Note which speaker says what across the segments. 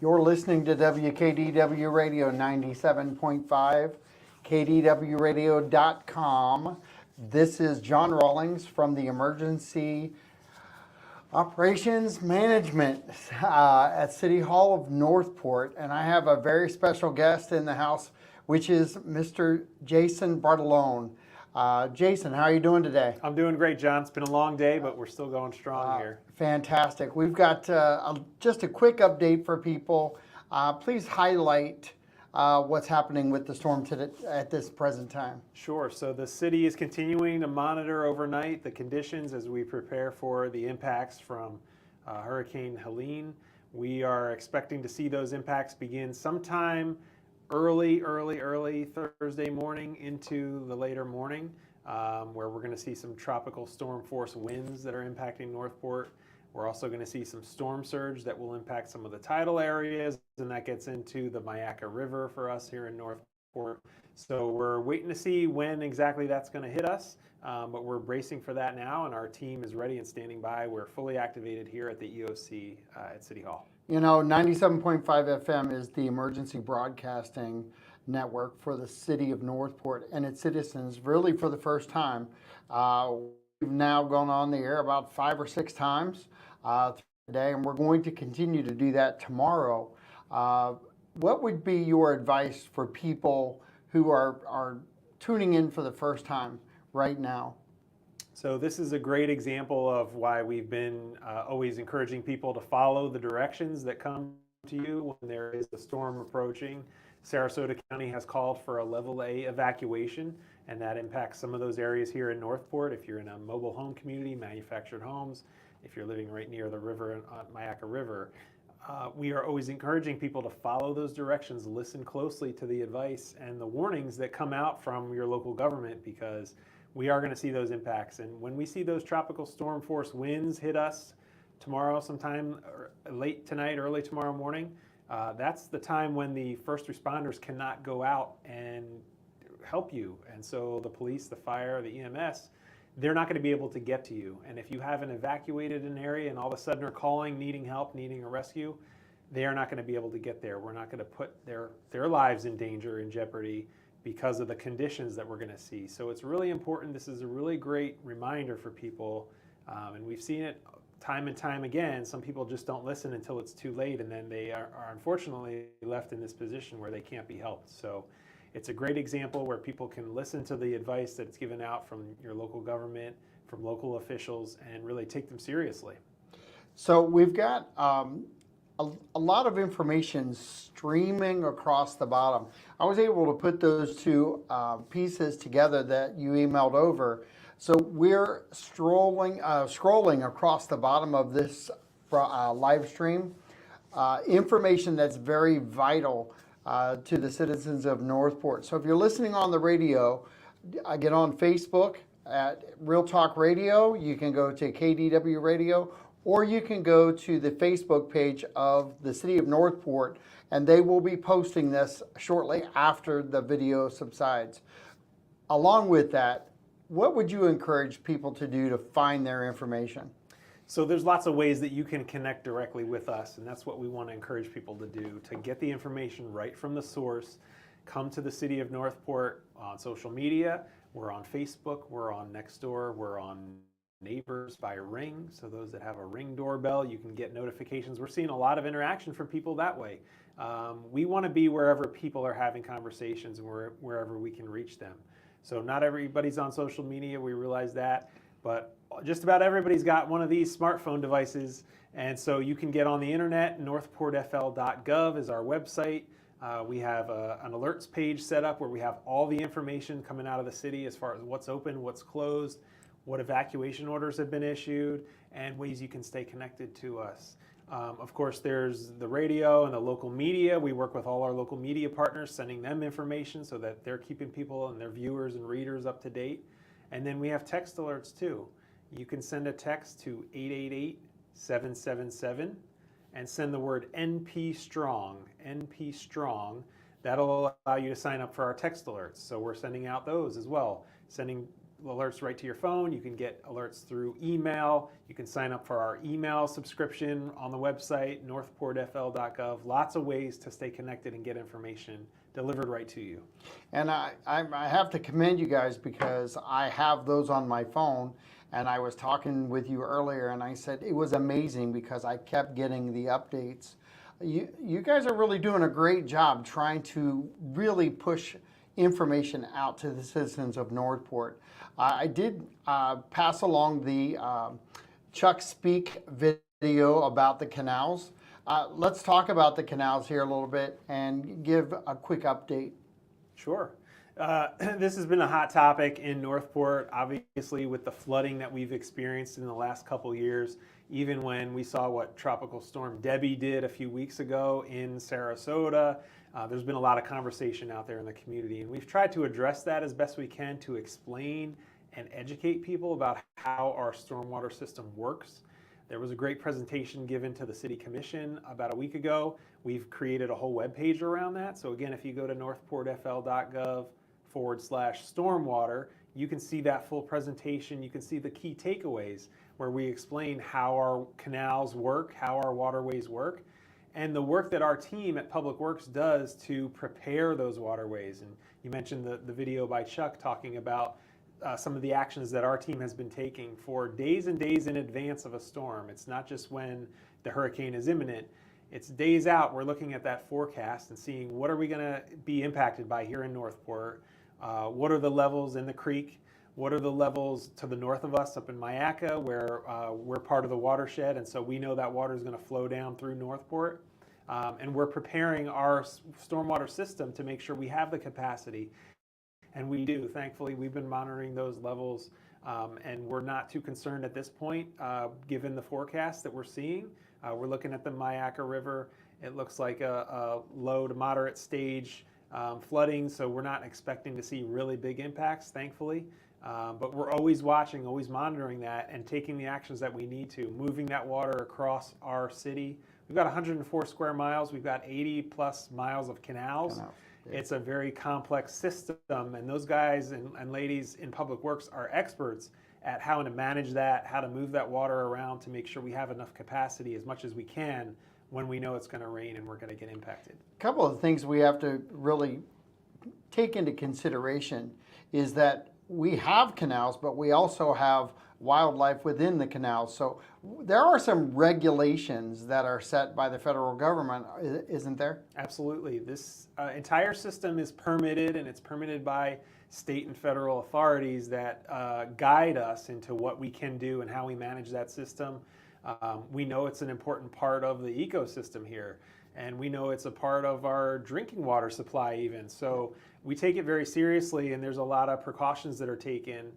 Speaker 1: You're listening to WKDW Radio 97.5, KDWRadio.com. This is John Rawlings from the Emergency Operations Management at City Hall of Northport, and I have a very special guest in the house, which is Mr. Jason Bartolone. Jason, how are you doing today?
Speaker 2: I'm doing great, John. It's been a long day, but we're still going strong here.
Speaker 1: Fantastic. We've got just a quick update for people. Please highlight what's happening with the storm at this present time.
Speaker 2: Sure. So the city is continuing to monitor overnight the conditions as we prepare for the impacts from Hurricane Helene. We are expecting to see those impacts begin sometime early Thursday morning into the later morning, where we're going to see some tropical storm force winds that are impacting Northport. We're also going to see some storm surge that will impact some of the tidal areas, and that gets into the Myakka River for us here in Northport. So we're waiting to see when exactly that's going to hit us, but we're bracing for that now, and our team is ready and standing by. We're fully activated here at the EOC at City Hall.
Speaker 1: You know, 97.5 FM is the emergency broadcasting network for the city of Northport and its citizens, really for the first time. We've now gone on the air about 5 or 6 times today, and we're going to continue to do that tomorrow. What would be your advice for people who are tuning in for the first time right now?
Speaker 2: So this is a great example of why we've been always encouraging people to follow the directions that come to you when there is a storm approaching. Sarasota County has called for a level A evacuation, and that impacts some of those areas here in Northport. If you're in a mobile home community, manufactured homes, if you're living right near the river, Myakka River, we are always encouraging people to follow those directions, listen closely to the advice and the warnings that come out from your local government, because we are going to see those impacts. And when we see those tropical storm force winds hit us tomorrow sometime, late tonight, early tomorrow morning, that's the time when the first responders cannot go out and help you. And so the police, the fire, the EMS, they're not going to be able to get to you. And if you haven't evacuated an area and all of a sudden are calling, needing help, needing a rescue, they are not going to be able to get there. We're not going to put their lives in danger, in jeopardy, because of the conditions that we're going to see. So it's really important. This is a really great reminder for people, and we've seen it time and time again. Some people just don't listen until it's too late, and then they are unfortunately left in this position where they can't be helped. So it's a great example where people can listen to the advice that's given out from your local government, from local officials, and really take them seriously.
Speaker 1: So we've got a lot of information streaming across the bottom. I was able to put those two pieces together that you emailed over. So we're scrolling across the bottom of this live stream, information that's very vital to the citizens of Northport. So if you're listening on the radio, get on Facebook at Real Talk Radio. You can go to KDW Radio, or you can go to the Facebook page of the City of Northport, and they will be posting this shortly after the video subsides. Along with that, what would you encourage people to do to find their information?
Speaker 2: So there's lots of ways that you can connect directly with us, and that's what we want to encourage people to do, to get the information right from the source. Come to the City of Northport on social media. We're on Facebook, we're on Nextdoor, we're on Neighbors by Ring. So those that have a Ring doorbell, you can get notifications. We're seeing a lot of interaction from people that way. We want to be wherever people are having conversations and wherever we can reach them. So not everybody's on social media, we realize that, but just about everybody's got one of these smartphone devices, and so you can get on the internet. northportfl.gov is our website. We have an alerts page set up where we have all the information coming out of the city as far as what's open, what's closed, what evacuation orders have been issued, and ways you can stay connected to us. Of course, there's the radio and the local media. We work with all our local media partners, sending them information so that they're keeping people and their viewers and readers up to date. And then we have text alerts too. You can send a text to 888-777 and send the word NP Strong, NP Strong. That'll allow you to sign up for our text alerts. So we're sending out those as well, sending alerts right to your phone. You can get alerts through email. You can sign up for our email subscription on the website, northportfl.gov. Lots of ways to stay connected and get information delivered right to you.
Speaker 1: And I have to commend you guys because I have those on my phone. And I was talking with you earlier, and I said it was amazing because I kept getting the updates. You guys are really doing a great job trying to really push information out to the citizens of Northport. I did pass along the Chuck Speak video about the canals. Let's talk about the canals here a little bit and give a quick update.
Speaker 2: Sure. This has been a hot topic in Northport, obviously with the flooding that we've experienced in the last couple years, even when we saw what Tropical Storm Debbie did a few weeks ago in Sarasota. There's been a lot of conversation out there in the community, and we've tried to address that as best we can to explain and educate people about how our stormwater system works. There was a great presentation given to the City Commission about a week ago. We've created a whole web page around that. So again, if you go to northportfl.gov/stormwater, you can see that full presentation. You can see the key takeaways where we explain how our canals work, how our waterways work, and the work that our team at Public Works does to prepare those waterways. And you mentioned the video by Chuck talking about some of the actions that our team has been taking for days and days in advance of a storm. It's not just when the hurricane is imminent. It's days out. We're looking at that forecast and seeing what are we going to be impacted by here in Northport. What are the levels in the creek? What are the levels to the north of us up in Myakka, where we're part of the watershed, and so we know that water is going to flow down through Northport. And we're preparing our stormwater system to make sure we have the capacity. And we do. Thankfully, we've been monitoring those levels, and we're not too concerned at this point, given the forecast that we're seeing. We're looking at the Myakka River. It looks like a low to moderate stage flooding, so we're not expecting to see really big impacts, thankfully. But we're always watching, always monitoring that, and taking the actions that we need to, moving that water across our city. We've got 104 square miles. We've got 80 plus miles of canals. Yeah. It's a very complex system, and those guys and ladies in Public Works are experts at how to manage that, how to move that water around to make sure we have enough capacity as much as we can when we know it's going to rain and we're going to get impacted.
Speaker 1: A couple of things we have to really take into consideration is that we have canals, but we also have wildlife within the canals. So there are some regulations that are set by the federal government, isn't there?
Speaker 2: Absolutely. This entire system is permitted, and it's permitted by state and federal authorities that guide us into what we can do and how we manage that system. We know it's an important part of the ecosystem here, and we know it's a part of our drinking water supply even. So we take it very seriously, and there's a lot of precautions that are taken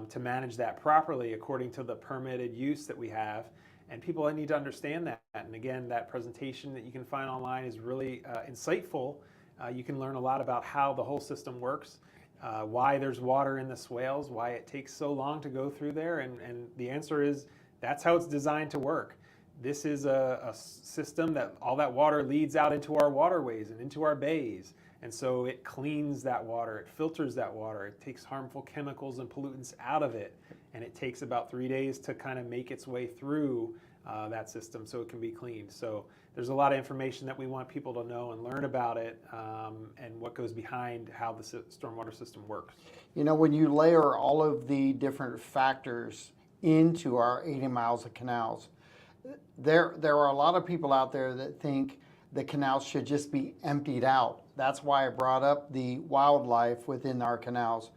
Speaker 2: to manage that properly according to the permitted use that we have. And people need to understand that. And again, that presentation that you can find online is really insightful. You can learn a lot about how the whole system works, why there's water in the swales, why it takes so long to go through there. And the answer is that's how it's designed to work. This is a system that all that water leads out into our waterways and into our bays. And so it cleans that water, it filters that water, it takes harmful chemicals and pollutants out of it. And it takes about 3 days to kind of make its way through that system so it can be cleaned. So there's a lot of information that we want people to know and learn about it, and what goes behind how the stormwater system works.
Speaker 1: You know, when you layer all of the different factors into our 80 miles of canals, there are a lot of people out there that think the canals should just be emptied out. That's why I brought up the wildlife within our canals.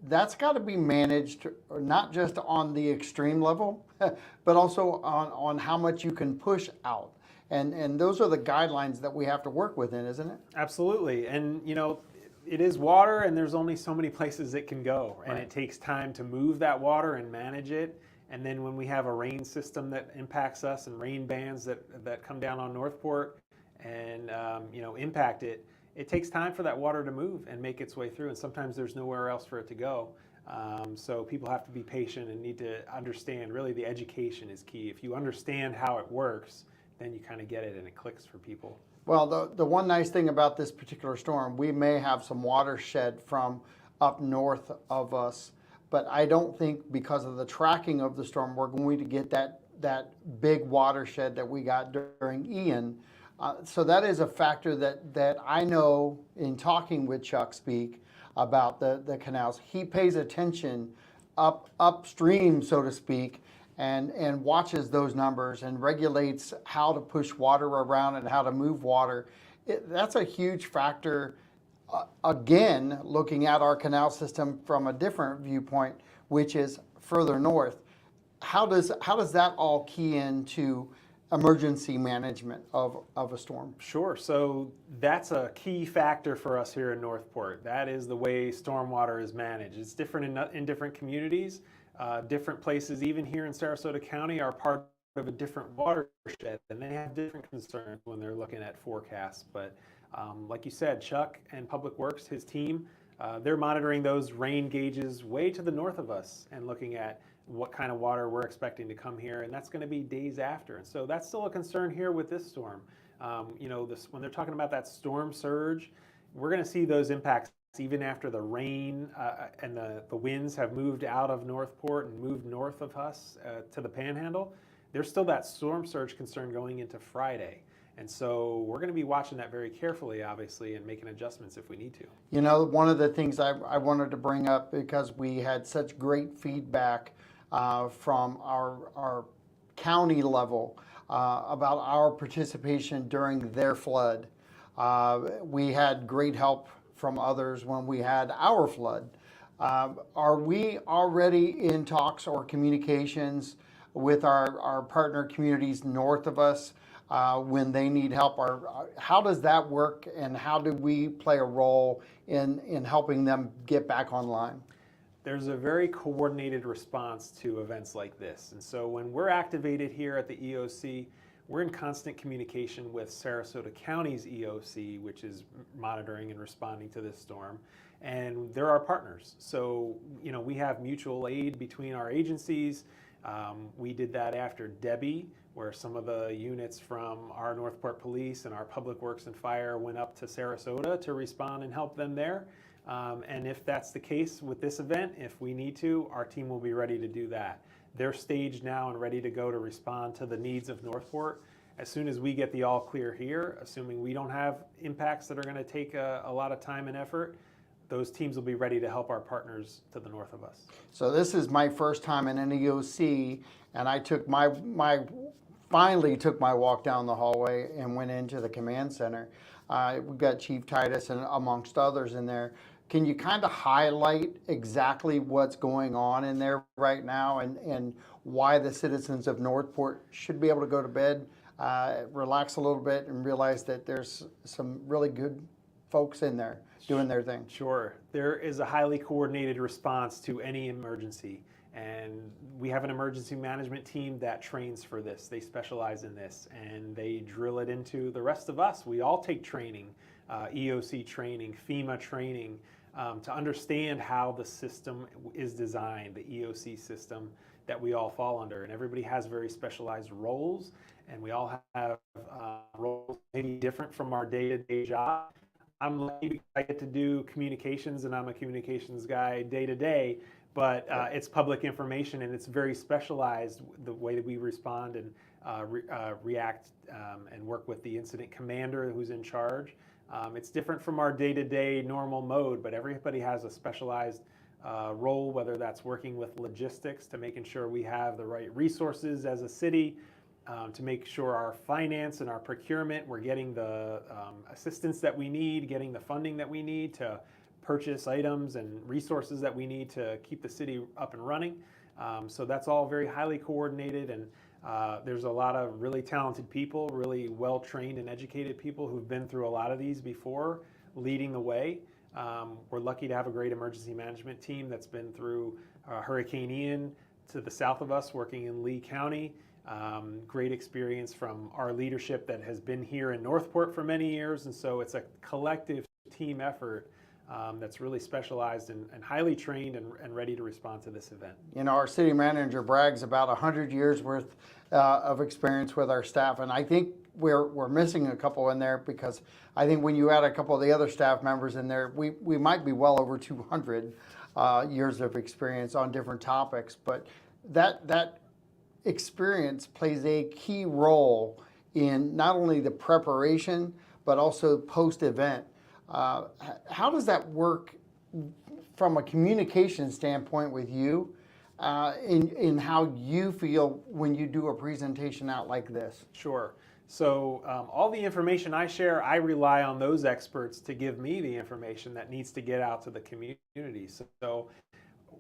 Speaker 1: That's got to be managed not just on the extreme level, but also on how much you can push out. And those are the guidelines that we have to work within, isn't it?
Speaker 2: Absolutely. And you know, it is water, and there's only so many places it can go. And it takes time to move that water and manage it. And then when we have a rain system that impacts us and rain bands that come down on Northport and impact it, it takes time for that water to move and make its way through. And sometimes there's nowhere else for it to go. So people have to be patient and need to understand, really the education is key. If you understand how it works, then you kind of get it and it clicks for people.
Speaker 1: Well, the one nice thing about this particular storm, we may have some watershed from up north of us but I don't think because of the tracking of the storm, we're going to get that big watershed that we got during Ian. So that is a factor that I know in talking with Chuck Speak about the canals. He pays attention upstream, so to speak, and watches those numbers and regulates how to push water around and how to move water. That's a huge factor. Again, looking at our canal system from a different viewpoint, which is further north. How does that all key into emergency management of a storm?
Speaker 2: Sure. So that's a key factor for us here in Northport. That is the way stormwater is managed. It's different in different communities. Different places, even here in Sarasota County, are part of a different watershed, and they have different concerns when they're looking at forecasts. But like you said, Chuck and Public Works, his team, they're monitoring those rain gauges way to the north of us and looking at what kind of water we're expecting to come here, and that's going to be days after. And so that's still a concern here with this storm. When they're talking about that storm surge, we're going to see those impacts even after the rain and the winds have moved out of Northport and moved north of us to the Panhandle. There's still that storm surge concern going into Friday. And so we're going to be watching that very carefully, obviously, and making adjustments if we need to.
Speaker 1: You know, one of the things I wanted to bring up, because we had such great feedback from our county level about our participation during their flood. We had great help from others when we had our flood. Are we already in talks or communications with our partner communities north of us when they need help? Or how does that work, and how do we play a role in helping them get back online?
Speaker 2: There's a very coordinated response to events like this. And so when we're activated here at the EOC, we're in constant communication with Sarasota County's EOC, which is monitoring and responding to this storm. And they're our partners. So, we have mutual aid between our agencies. We did that after Debbie, where some of the units from our Northport Police and our Public Works and Fire went up to Sarasota to respond and help them there. And if that's the case with this event, if we need to, our team will be ready to do that. They're staged now and ready to go to respond to the needs of Northport. As soon as we get the all clear here, assuming we don't have impacts that are going to take a lot of time and effort, those teams will be ready to help our partners to the north of us.
Speaker 1: So this is my first time in an EOC, and I took finally took my walk down the hallway and went into the command center. We've got Chief Titus and amongst others in there. Can you kind of highlight exactly what's going on in there right now, and why the citizens of Northport should be able to go to bed, relax a little bit, and realize that there's some really good folks in there doing their thing?
Speaker 2: Sure. There is a highly coordinated response to any emergency. And we have an emergency management team that trains for this. They specialize in this, and they drill it into the rest of us. We all take training, EOC training, FEMA training, to understand how the system is designed, the EOC system that we all fall under. And everybody has very specialized roles, and we all have roles maybe different from our day-to-day job. I'm lucky because I get to do communications, and I'm a communications guy day to day. But it's public information, and it's very specialized, the way that we respond and react and work with the incident commander who's in charge. It's different from our day-to-day normal mode, but everybody has a specialized role, whether that's working with logistics to making sure we have the right resources as a city, to make sure our finance and our procurement, we're getting the assistance that we need, getting the funding that we need to purchase items and resources that we need to keep the city up and running. So that's all very highly coordinated, and there's a lot of really talented people, really well-trained and educated people who've been through a lot of these before, leading the way. We're lucky to have a great emergency management team that's been through Hurricane Ian to the south of us, working in Lee County. Great experience from our leadership that has been here in Northport for many years, and so it's a collective team effort that's really specialized and highly trained and ready to respond to this event.
Speaker 1: Our city manager brags about 100 years worth of experience with our staff, and I think we're missing a couple in there because I think when you add a couple of the other staff members in there, we might be well over 200 years of experience on different topics. But that experience plays a key role in not only the preparation but also post-event. How does that work from a communication standpoint with you, in how you feel when you do a presentation out like this?
Speaker 2: Sure. So all the information I share, I rely on those experts to give me the information that needs to get out to the community. So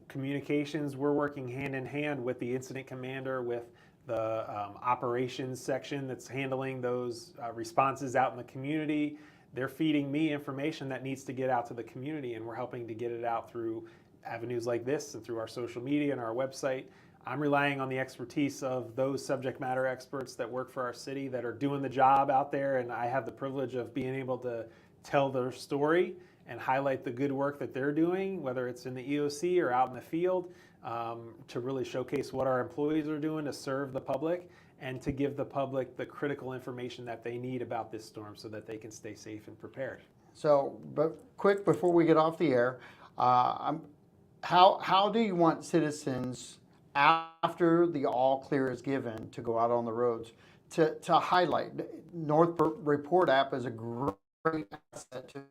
Speaker 2: communications, we're working hand in hand with the incident commander, with the operations section that's handling those responses out in the community. They're feeding me information that needs to get out to the community, and we're helping to get it out through avenues like this and through our social media and our website. I'm relying on the expertise of those subject matter experts that work for our city that are doing the job out there, and I have the privilege of being able to tell their story and highlight the good work that they're doing, whether it's in the EOC or out in the field, to really showcase what our employees are doing to serve the public and to give the public the critical information that they need about this storm so that they can stay safe and prepared.
Speaker 1: So, but quick before we get off the air, how do you want citizens, after the all clear is given to go out on the roads, to highlight? North Report app is a great asset to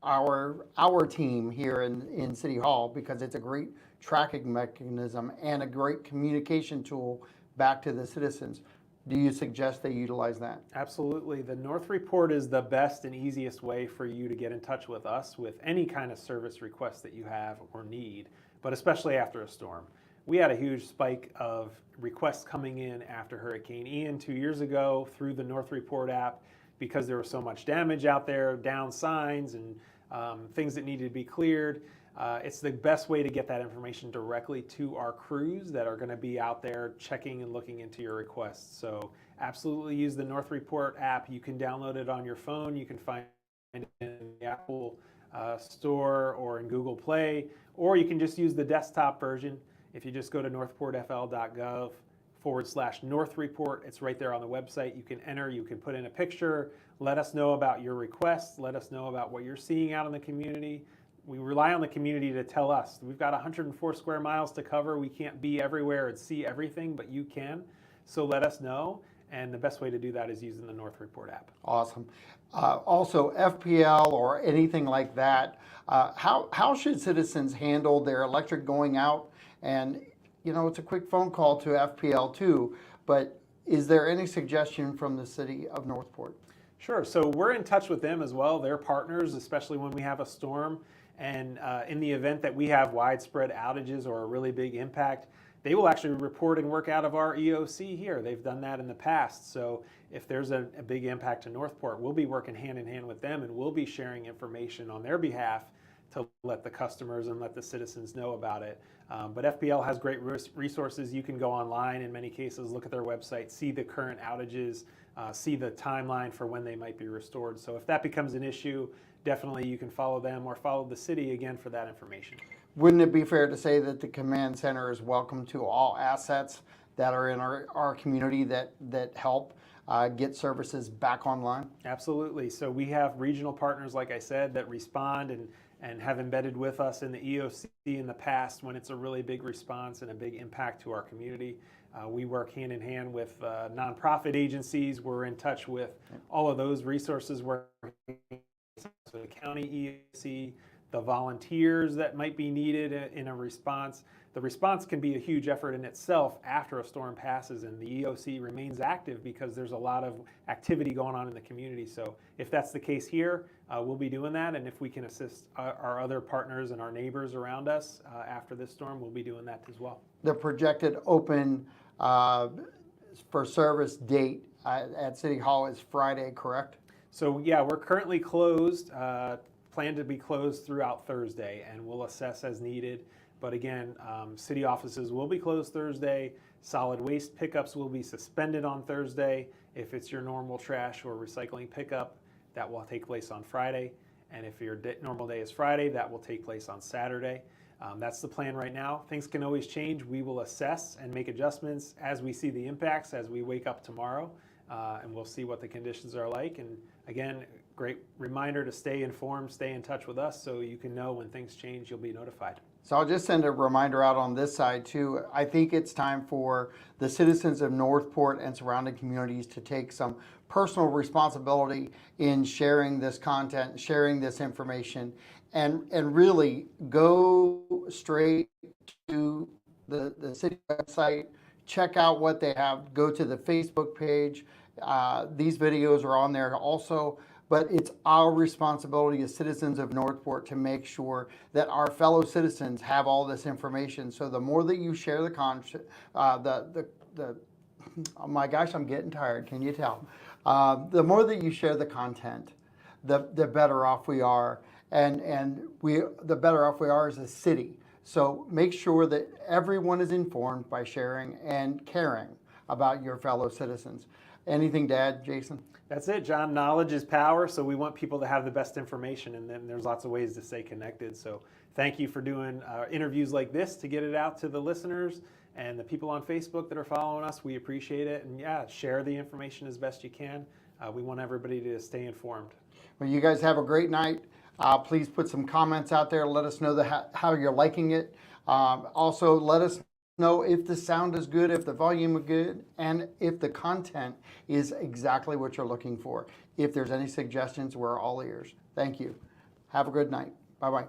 Speaker 1: our team here in City Hall because it's a great tracking mechanism and a great communication tool back to the citizens. Do you suggest they utilize that?
Speaker 2: Absolutely. The North Report is the best and easiest way for you to get in touch with us with any kind of service request that you have or need, but especially after a storm. We had a huge spike of requests coming in after Hurricane Ian 2 years ago through the North Report app because there was so much damage out there, down signs and things that needed to be cleared. It's the best way to get that information directly to our crews that are going to be out there checking and looking into your requests. So absolutely use the North Report app. You can download it on your phone. You can find it in the Apple Store or in Google Play, or you can just use the desktop version. If you just go to northportfl.gov/North Report, it's right there on the website. You can enter, you can put in a picture, let us know about your requests, let us know about what you're seeing out in the community. We rely on the community to tell us. We've got 104 square miles to cover. We can't be everywhere and see everything, but you can. So let us know. And the best way to do that is using the North Report app.
Speaker 1: Awesome. Also, FPL or anything like that, how should citizens handle their electric going out? And, you know, it's a quick phone call to FPL too, but is there any suggestion from the city of Northport?
Speaker 2: Sure. So we're in touch with them as well. They're partners, especially when we have a storm. And in the event that we have widespread outages or a really big impact, they will actually report and work out of our EOC here. They've done that in the past. So if there's a big impact to Northport, we'll be working hand in hand with them, and we'll be sharing information on their behalf to let the customers and let the citizens know about it. But FPL has great resources. You can go online in many cases, look at their website, see the current outages, see the timeline for when they might be restored. So if that becomes an issue, definitely you can follow them or follow the city again for that information.
Speaker 1: Wouldn't it be fair to say that the command center is welcome to all assets that are in our community that help get services back online?
Speaker 2: Absolutely. So we have regional partners, like I said, that respond and have embedded with us in the EOC in the past when it's a really big response and a big impact to our community. We work hand in hand with nonprofit agencies. We're in touch with all of those resources working with the county EOC, the volunteers that might be needed in a response. The response can be a huge effort in itself after a storm passes, and the EOC remains active because there's a lot of activity going on in the community. So if that's the case here, we'll be doing that, and if we can assist our other partners and our neighbors around us after this storm, we'll be doing that as well.
Speaker 1: The projected open for service date at City Hall is Friday, correct?
Speaker 2: So yeah, we're currently closed, plan to be closed throughout Thursday, and we'll assess as needed. But again, city offices will be closed Thursday. Solid waste pickups will be suspended on Thursday. If it's your normal trash or recycling pickup, that will take place on Friday. And if your normal day is Friday, that will take place on Saturday. That's the plan right now. Things can always change. We will assess and make adjustments as we see the impacts, as we wake up tomorrow. and we'll see what the conditions are like. And again, great reminder to stay informed, stay in touch with us so you can know when things change, you'll be notified.
Speaker 1: So I'll just send a reminder out on this side too. I think it's time for the citizens of Northport and surrounding communities to take some personal responsibility in sharing this content, sharing this information, and really go straight to the city website, check out what they have, go to the Facebook page. These videos are on there also. But it's our responsibility as citizens of Northport to make sure that our fellow citizens have all this information. So the more that you share the content, oh my gosh, I'm getting tired. Can you tell? The more that you share the content, the better off we are, and the better off we are as a city. So make sure that everyone is informed by sharing and caring about your fellow citizens. Anything to add, Jason?
Speaker 2: That's it, John. Knowledge is power, so we want people to have the best information, and then there's lots of ways to stay connected. So thank you for doing interviews like this to get it out to the listeners and the people on Facebook that are following us. We appreciate it. And yeah, share the information as best you can. We want everybody to stay informed.
Speaker 1: Well, you guys have a great night. Please put some comments out there. Let us know how you're liking it. Also, let us know if the sound is good, if the volume is good, and if the content is exactly what you're looking for. If there's any suggestions, we're all ears. Thank you. Have a good night. Bye-bye.